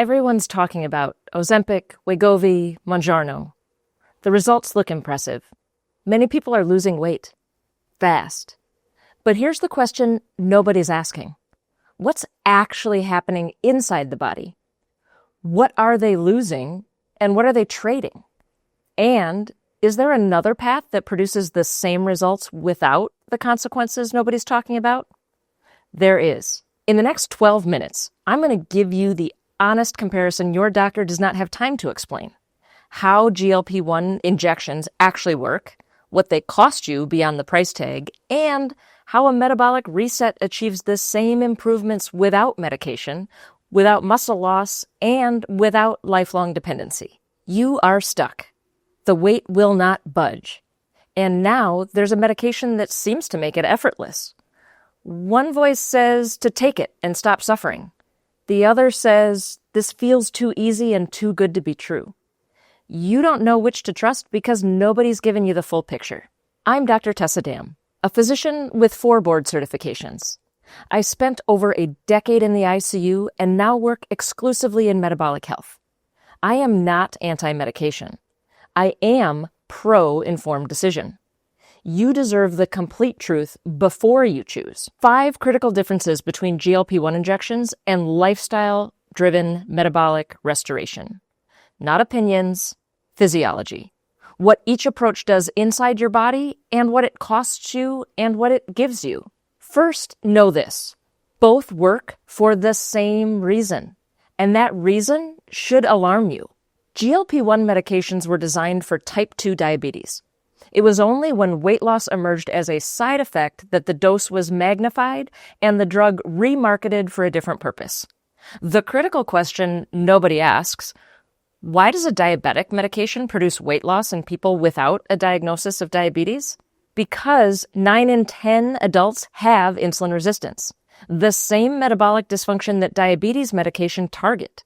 Everyone's talking about Ozempic, Wegovy, Mounjaro. The results look impressive. Many people are losing weight. Fast. But here's the question nobody's asking. What's actually happening inside the body? What are they losing, and what are they trading? And is there another path that produces the same results without the consequences nobody's talking about? There is. In the next 12 minutes, I'm going to give you the honest comparison your doctor does not have time to explain. How GLP-1 injections actually work, what they cost you beyond the price tag, and how a metabolic reset achieves the same improvements without medication, without muscle loss, and without lifelong dependency. You are stuck. The weight will not budge. And now there's a medication that seems to make it effortless. One voice says to take it and stop suffering. The other says this feels too easy and too good to be true. You don't know which to trust because nobody's given you the full picture. I'm Dr. Tessa Dam, a physician with 4 board certifications. I spent over a decade in the ICU and now work exclusively in metabolic health. I am not anti-medication. I am pro-informed decision. You deserve the complete truth before you choose. 5 critical differences between GLP-1 injections and lifestyle-driven metabolic restoration. Not opinions, physiology. What each approach does inside your body and what it costs you and what it gives you. First, know this. Both work for the same reason, and that reason should alarm you. GLP-1 medications were designed for type 2 diabetes. It was only when weight loss emerged as a side effect that the dose was magnified and the drug remarketed for a different purpose. The critical question nobody asks, why does a diabetic medication produce weight loss in people without a diagnosis of diabetes? Because 9 in 10 adults have insulin resistance, the same metabolic dysfunction that diabetes medication target.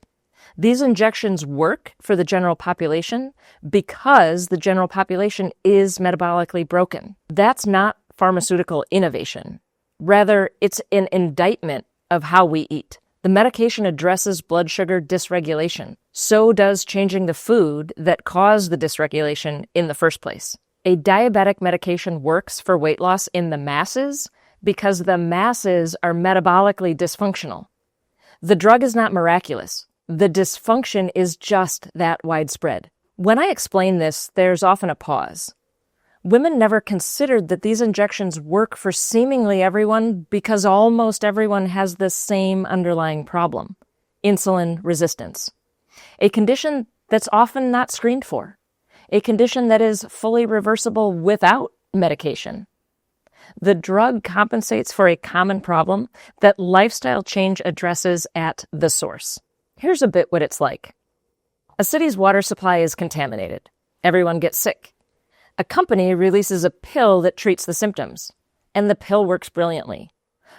These injections work for the general population because the general population is metabolically broken. That's not pharmaceutical innovation. Rather, it's an indictment of how we eat. The medication addresses blood sugar dysregulation. So does changing the food that caused the dysregulation in the first place. A diabetic medication works for weight loss in the masses because the masses are metabolically dysfunctional. The drug is not miraculous. The dysfunction is just that widespread. When I explain this, there's often a pause. Women never considered that these injections work for seemingly everyone because almost everyone has the same underlying problem, insulin resistance, a condition that's often not screened for, a condition that is fully reversible without medication. The drug compensates for a common problem that lifestyle change addresses at the source. Here's a bit what it's like. A city's water supply is contaminated. Everyone gets sick. A company releases a pill that treats the symptoms, and the pill works brilliantly.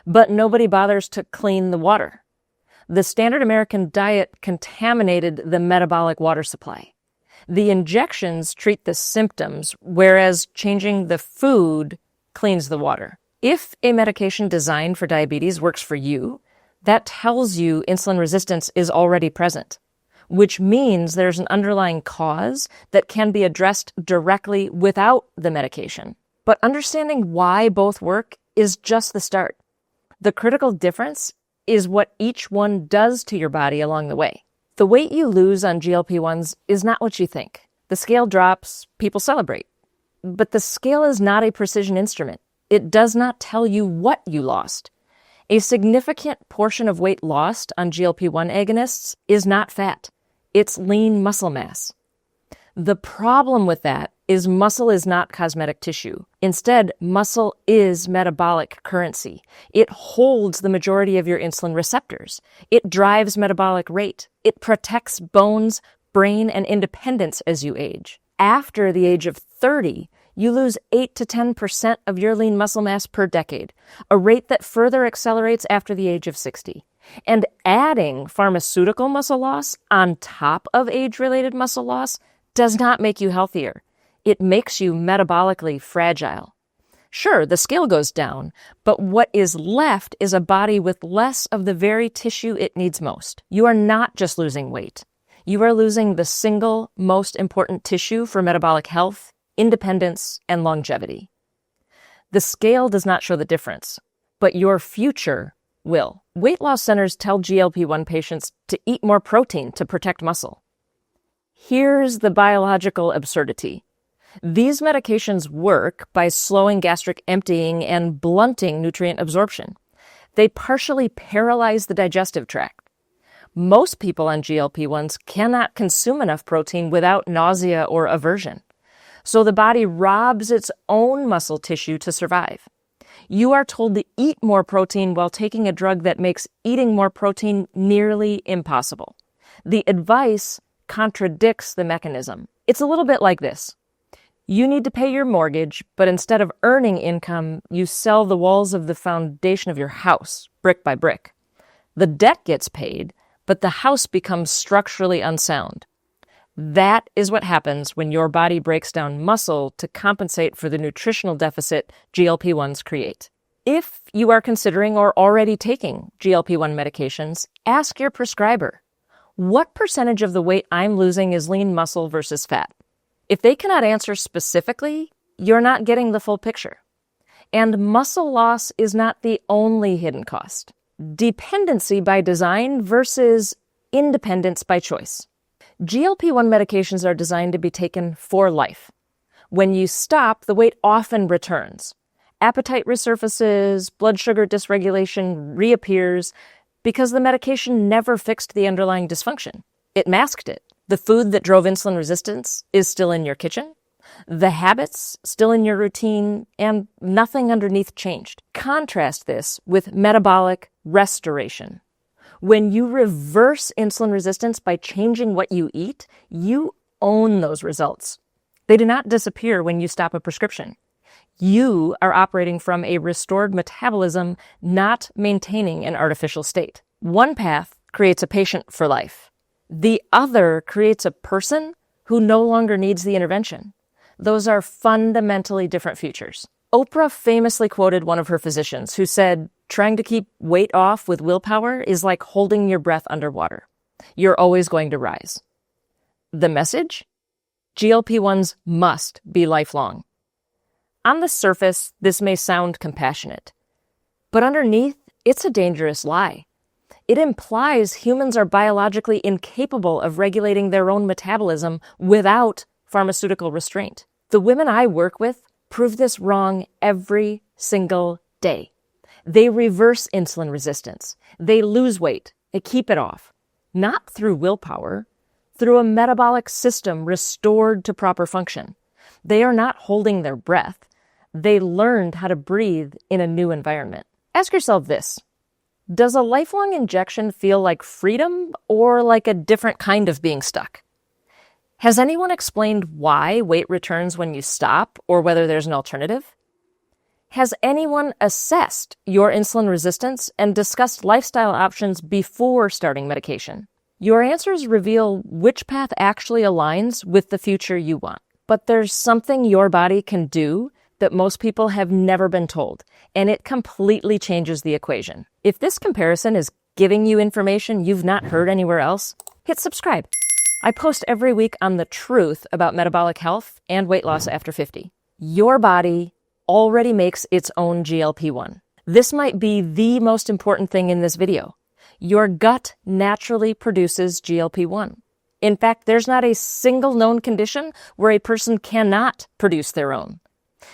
But nobody bothers to clean the water. The standard American diet contaminated the metabolic water supply. The injections treat the symptoms, whereas changing the food cleans the water. If a medication designed for diabetes works for you, that tells you insulin resistance is already present, which means there's an underlying cause that can be addressed directly without the medication. But understanding why both work is just the start. The critical difference is what each one does to your body along the way. The weight you lose on GLP-1s is not what you think. The scale drops, people celebrate. But the scale is not a precision instrument. It does not tell you what you lost. A significant portion of weight lost on GLP-1 agonists is not fat. It's lean muscle mass. The problem with that is muscle is not cosmetic tissue. Instead, muscle is metabolic currency. It holds the majority of your insulin receptors. It drives metabolic rate. It protects bones, brain, and independence as you age. After the age of 30, you lose 8 to 10% of your lean muscle mass per decade, a rate that further accelerates after the age of 60. And adding pharmaceutical muscle loss on top of age-related muscle loss does not make you healthier. It makes you metabolically fragile. Sure, the scale goes down, but what is left is a body with less of the very tissue it needs most. You are not just losing weight. You are losing the single most important tissue for metabolic health, independence, and longevity. The scale does not show the difference, but your future will. Weight loss centers tell GLP-1 patients to eat more protein to protect muscle. Here's the biological absurdity. These medications work by slowing gastric emptying and blunting nutrient absorption. They partially paralyze the digestive tract. Most people on GLP-1s cannot consume enough protein without nausea or aversion. So the body robs its own muscle tissue to survive. You are told to eat more protein while taking a drug that makes eating more protein nearly impossible. The advice contradicts the mechanism. It's a little bit like this. You need to pay your mortgage, but instead of earning income, you sell the walls of the foundation of your house, brick by brick. The debt gets paid, but the house becomes structurally unsound. That is what happens when your body breaks down muscle to compensate for the nutritional deficit GLP-1s create. If you are considering or already taking GLP-1 medications, ask your prescriber, what percentage of the weight I'm losing is lean muscle versus fat? If they cannot answer specifically, you're not getting the full picture. And muscle loss is not the only hidden cost. Dependency by design versus independence by choice. GLP-1 medications are designed to be taken for life. When you stop, the weight often returns. Appetite resurfaces, blood sugar dysregulation reappears because the medication never fixed the underlying dysfunction. It masked it. The food that drove insulin resistance is still in your kitchen. The habits still in your routine, and nothing underneath changed. Contrast this with metabolic restoration. When you reverse insulin resistance by changing what you eat, you own those results. They do not disappear when you stop a prescription. You are operating from a restored metabolism, not maintaining an artificial state. One path creates a patient for life. The other creates a person who no longer needs the intervention. Those are fundamentally different futures. Oprah famously quoted one of her physicians who said, trying to keep weight off with willpower is like holding your breath underwater. You're always going to rise. The message? GLP-1s must be lifelong. On the surface, this may sound compassionate, but underneath, it's a dangerous lie. It implies humans are biologically incapable of regulating their own metabolism without pharmaceutical restraint. The women I work with prove this wrong every single day. They reverse insulin resistance. They lose weight. They keep it off. Not through willpower, through a metabolic system restored to proper function. They are not holding their breath. They learned how to breathe in a new environment. Ask yourself this. Does a lifelong injection feel like freedom or like a different kind of being stuck? Has anyone explained why weight returns when you stop or whether there's an alternative? Has anyone assessed your insulin resistance and discussed lifestyle options before starting medication? Your answers reveal which path actually aligns with the future you want. But there's something your body can do that most people have never been told, and it completely changes the equation. If this comparison is giving you information you've not heard anywhere else, hit subscribe. I post every week on the truth about metabolic health and weight loss after 50. Your body already makes its own GLP-1. This might be the most important thing in this video. Your gut naturally produces GLP-1. In fact, there's not a single known condition where a person cannot produce their own.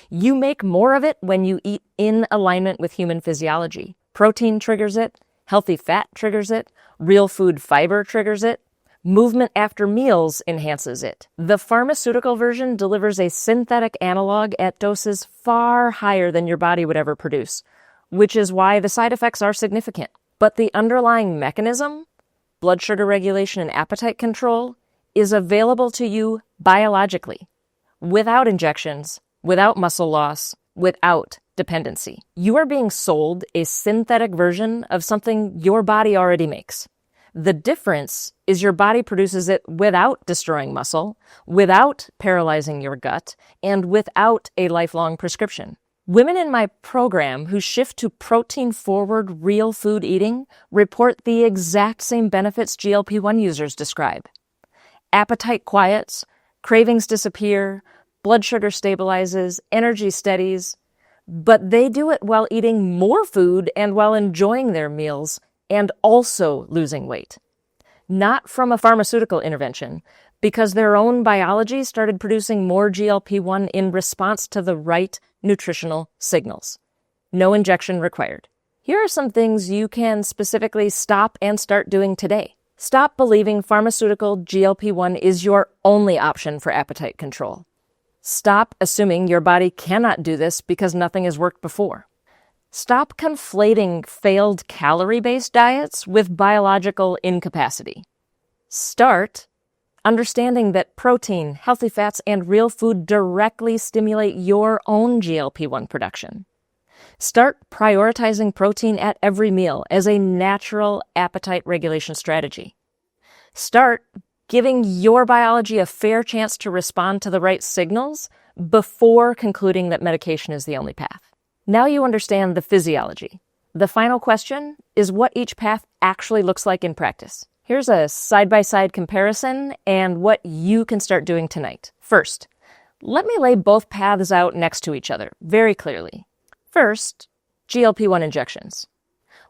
You make more of it when you eat in alignment with human physiology. Protein triggers it, healthy fat triggers it, real food fiber triggers it, movement after meals enhances it. The pharmaceutical version delivers a synthetic analog at doses far higher than your body would ever produce, which is why the side effects are significant. But the underlying mechanism, blood sugar regulation and appetite control, is available to you biologically, without injections, without muscle loss, without dependency. You are being sold a synthetic version of something your body already makes. The difference is your body produces it without destroying muscle, without paralyzing your gut, and without a lifelong prescription. Women in my program who shift to protein-forward real food eating report the exact same benefits GLP-1 users describe. Appetite quiets, cravings disappear, blood sugar stabilizes, energy steadies, but they do it while eating more food and while enjoying their meals and also losing weight. Not from a pharmaceutical intervention, because their own biology started producing more GLP-1 in response to the right nutritional signals. No injection required. Here are some things you can specifically stop and start doing today. Stop believing pharmaceutical GLP-1 is your only option for appetite control. Stop assuming your body cannot do this because nothing has worked before. Stop conflating failed calorie-based diets with biological incapacity. Start understanding that protein, healthy fats, and real food directly stimulate your own GLP-1 production. Start prioritizing protein at every meal as a natural appetite regulation strategy. Start giving your biology a fair chance to respond to the right signals before concluding that medication is the only path. Now you understand the physiology. The final question is what each path actually looks like in practice. Here's a side-by-side comparison and what you can start doing tonight. First, let me lay both paths out next to each other very clearly. First, GLP-1 injections.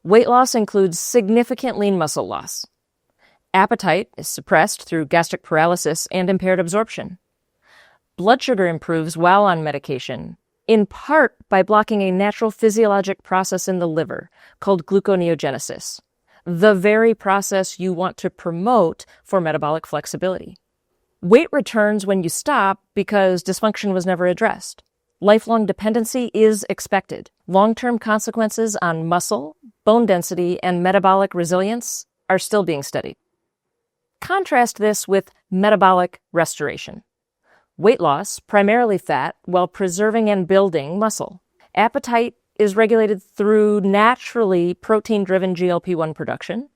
Weight loss includes significant lean muscle loss. Appetite is suppressed through gastric paralysis and impaired absorption. Blood sugar improves while on medication, in part by blocking a natural physiologic process in the liver called gluconeogenesis, the very process you want to promote for metabolic flexibility. Weight returns when you stop because dysfunction was never addressed. Lifelong dependency is expected. Long-term consequences on muscle, bone density, and metabolic resilience are still being studied. Contrast this with metabolic restoration. Weight loss, primarily fat, while preserving and building muscle. Appetite is regulated through naturally protein-driven GLP-1 production.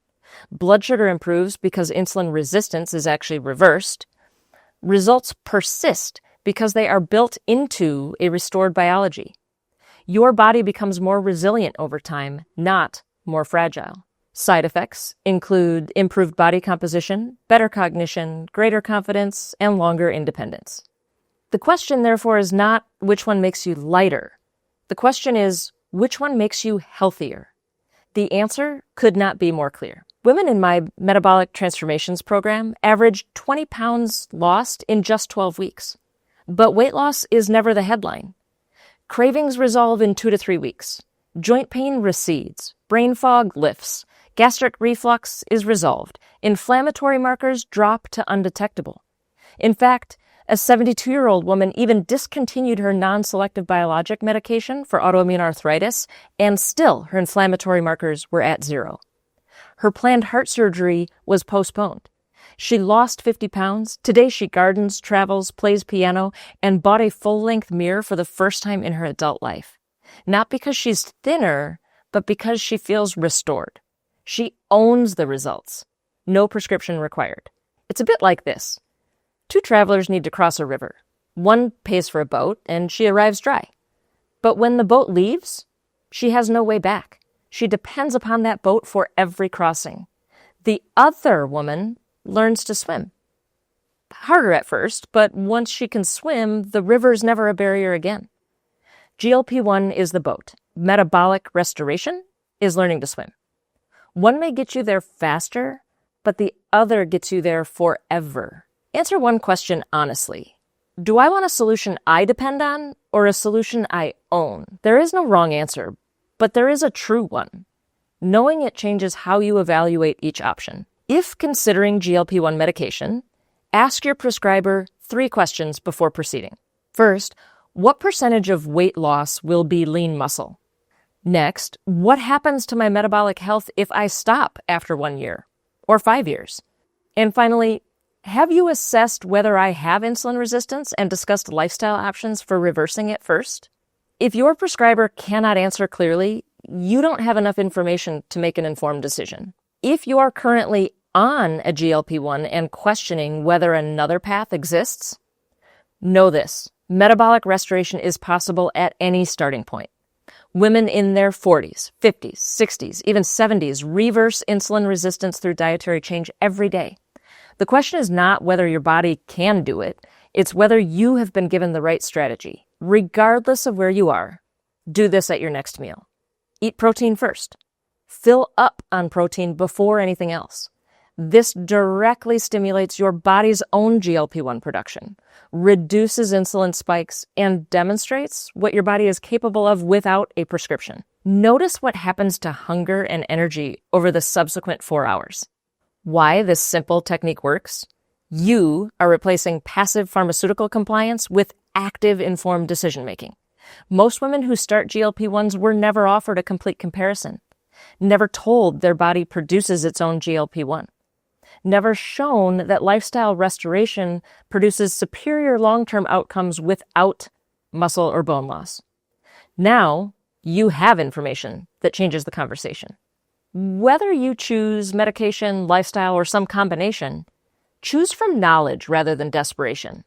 Blood sugar improves because insulin resistance is actually reversed. Results persist because they are built into a restored biology. Your body becomes more resilient over time, not more fragile. Side effects include improved body composition, better cognition, greater confidence, and longer independence. The question, therefore, is not which one makes you lighter. The question is, which one makes you healthier? The answer could not be more clear. Women in my Metabolic Transformations program averaged 20 pounds lost in just 12 weeks. But weight loss is never the headline. Cravings resolve in 2 to 3 weeks. Joint pain recedes. Brain fog lifts. Gastric reflux is resolved. Inflammatory markers drop to undetectable. In fact, a 72-year-old woman even discontinued her non-selective biologic medication for autoimmune arthritis, and still her inflammatory markers were at 0. Her planned heart surgery was postponed. She lost 50 pounds. Today she gardens, travels, plays piano, and bought a full-length mirror for the first time in her adult life. Not because she's thinner, but because she feels restored. She owns the results. No prescription required. It's a bit like this. 2 travelers need to cross a river. One pays for a boat, and she arrives dry. But when the boat leaves, she has no way back. She depends upon that boat for every crossing. The other woman learns to swim. Harder at first, but once she can swim, the river's never a barrier again. GLP-1 is the boat. Metabolic restoration is learning to swim. One may get you there faster, but the other gets you there forever. Answer one question honestly. Do I want a solution I depend on or a solution I own? There is no wrong answer, but there is a true one. Knowing it changes how you evaluate each option. If considering GLP-1 medication, ask your prescriber 3 questions before proceeding. First, what percentage of weight loss will be lean muscle? Next, what happens to my metabolic health if I stop after 1 year or 5 years? And finally, have you assessed whether I have insulin resistance and discussed lifestyle options for reversing it first? If your prescriber cannot answer clearly, you don't have enough information to make an informed decision. If you are currently on a GLP-1 and questioning whether another path exists, know this. Metabolic restoration is possible at any starting point. Women in their 40s, 50s, 60s, even 70s reverse insulin resistance through dietary change every day. The question is not whether your body can do it, it's whether you have been given the right strategy. Regardless of where you are, do this at your next meal. Eat protein first. Fill up on protein before anything else. This directly stimulates your body's own GLP-1 production, reduces insulin spikes, and demonstrates what your body is capable of without a prescription. Notice what happens to hunger and energy over the subsequent 4 hours. Why this simple technique works? You are replacing passive pharmaceutical compliance with active informed decision-making. Most women who start GLP-1s were never offered a complete comparison, never told their body produces its own GLP-1, never shown that lifestyle restoration produces superior long-term outcomes without muscle or bone loss. Now, you have information that changes the conversation. Whether you choose medication, lifestyle, or some combination, choose from knowledge rather than desperation.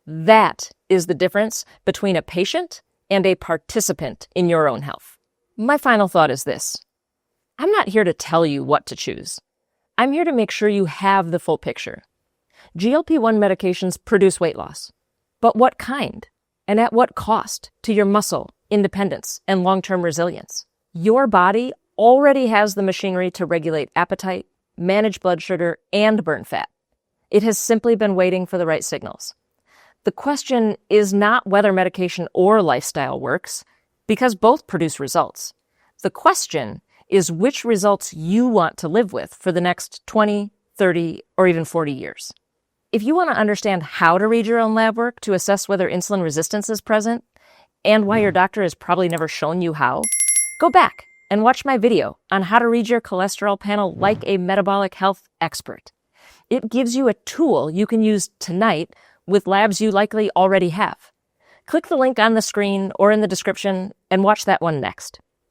That is the difference between a patient and a participant in your own health. My final thought is this. I'm not here to tell you what to choose. I'm here to make sure you have the full picture. GLP-1 medications produce weight loss. But what kind? And at what cost to your muscle, independence, and long-term resilience? Your body already has the machinery to regulate appetite, manage blood sugar, and burn fat. It has simply been waiting for the right signals. The question is not whether medication or lifestyle works, because both produce results. The question is which results you want to live with for the next 20, 30, or even 40 years. If you want to understand how to read your own lab work to assess whether insulin resistance is present and why your doctor has probably never shown you how, go back and watch my video on how to read your cholesterol panel like a metabolic health expert. It gives you a tool you can use tonight with labs you likely already have. Click the link on the screen or in the description and watch that one next.